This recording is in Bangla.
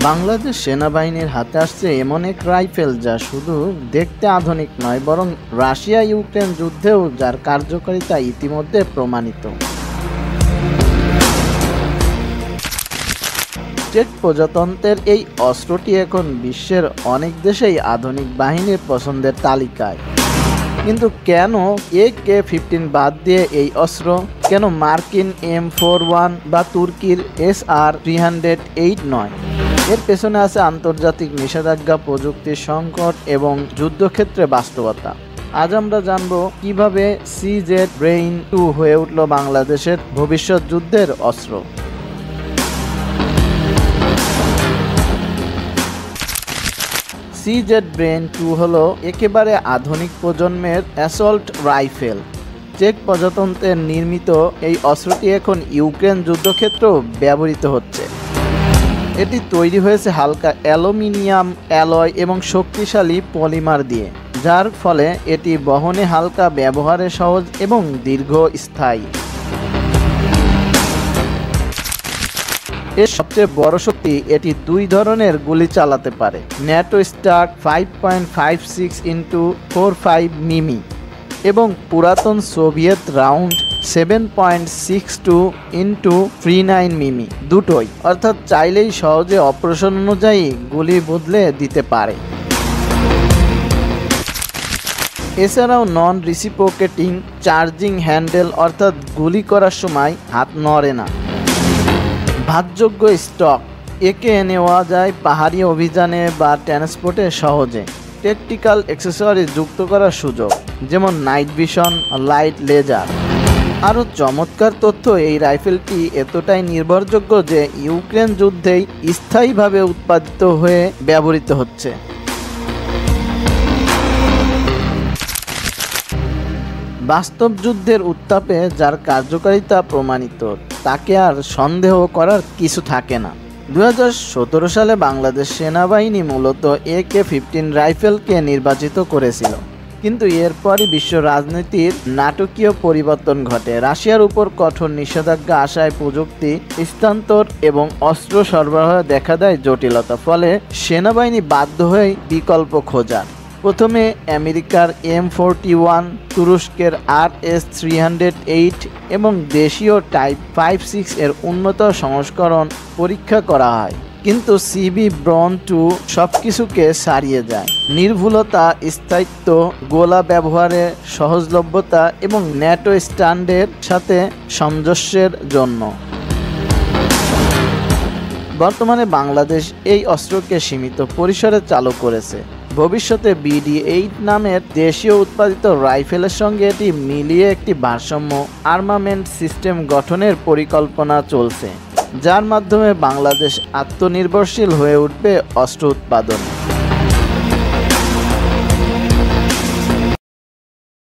বাংলাদেশ সেনাবাহিনীর হাতে আসছে এমন এক রাইফেল যা শুধু দেখতে আধুনিক নয়, বরং রাশিয়া ইউক্রেন যুদ্ধেও যার কার্যকারিতা ইতিমধ্যে প্রমাণিত। জেট প্রজাতন্ত্রের এই অস্ত্রটি এখন বিশ্বের অনেক দেশেই আধুনিক বাহিনীর পছন্দের তালিকায়। কিন্তু কেন AK-15 বাদ দিয়ে এই অস্ত্র? কেন মার্কিন M41 বা তুর্কির SR-308 নয়? এর পেছনে আছে আন্তর্জাতিক নিষেধাজ্ঞা, প্রযুক্তির সংকট এবং যুদ্ধক্ষেত্রে বাস্তবতা। আজ আমরা জানব কিভাবে CZ Brain 2 হয়ে উঠল বাংলাদেশের ভবিষ্যৎ যুদ্ধের অস্ত্র। CZ Brain 2 হলো একেবারে আধুনিক প্রজন্মের অ্যাসল্ট রাইফেল। চেক প্রজাতন্ত্রের নির্মিত এই অস্ত্রটি এখন ইউক্রেন যুদ্ধক্ষেত্রেও ব্যবহৃত হচ্ছে। এটি তৈরি হয়েছে হালকা অ্যালুমিনিয়াম অ্যালয় এবং শক্তিশালী পলিমার দিয়ে, যার ফলে এটি বহনে হালকা, ব্যবহারে সহজ এবং দীর্ঘস্থায়ী। এর সবচেয়ে বড় শক্তি, এটি দুই ধরনের গুলি চালাতে পারে, ন্যাটো স্টার্ক 5.56 × 45 মিমি এবং পুরাতন সোভিয়েত রাউন্ড 7.62 × 39 মিমি, দুটোই। অর্থাৎ চাইলেই সহজে অপারেশন অনুযায়ী গুলি বদলে দিতে পারে। এছাড়াও নন রিসিপ্রোকেটিং চার্জিং হ্যান্ডেল, অর্থাৎ গুলি করার সময় হাত নড়ে না। ভাতযোগ্য স্টক, একে নেওয়া যায় পাহাড়ি অভিযানে বা ট্রান্সপোর্টে সহজে। টেকটিক্যাল অ্যাক্সেসরি যুক্ত করার সুযোগ, যেমন নাইট ভিশন, লাইট লেজার। আরও চমৎকার তথ্য, এই রাইফেলটি এতটাই নির্ভরযোগ্য যে ইউক্রেন যুদ্ধেই স্থায়ীভাবে উৎপাদিত হয়ে ব্যবহৃত হচ্ছে। বাস্তব যুদ্ধের উত্তাপে যার কার্যকারিতা প্রমাণিত, তাকে আর সন্দেহ করার কিছু থাকে না। 2017 সালে বাংলাদেশ সেনাবাহিনী মূলত AK-15 রাইফেলকে নির্বাচিত করেছিল, কিন্তু এরপরই বিশ্ব রাজনীতির নাটকীয় পরিবর্তন ঘটে। রাশিয়ার উপর কঠোর নিষেধাজ্ঞা আসায় প্রযুক্তি স্থানান্তর এবং অস্ত্র সরবরাহে দেখা দেয় জটিলতা, ফলে সেনাবাহিনী বাধ্য হয়ে বিকল্প খোঁজার। প্রথমে আমেরিকার M41, তুরস্কের RS-308 এবং দেশীয় টাইপ 56 এর উন্নত সংস্করণ পরীক্ষা করা হয়, কিন্তু CZ Brain 2 সবকিছুকে ছাড়িয়ে যায়। নির্ভুলতা, স্থায়িত্ব, গোলা ব্যবহারে সহজলভ্যতা এবং ন্যাটো স্ট্যান্ডার্ডের সাথে সামঞ্জস্যের জন্য। বর্তমানে বাংলাদেশ এই অস্ত্রকে সীমিত পরিসরে চালু করেছে। ভবিষ্যতে BD-8 নামের দেশীয় উৎপাদিত রাইফেলের সঙ্গে এটি মিলিয়ে একটি ভারসাম্য আর্মামেন্ট সিস্টেম গঠনের পরিকল্পনা চলছে, যার মাধ্যমে বাংলাদেশ আত্মনির্ভরশীল হয়ে উঠবে অস্ত্র উৎপাদনে।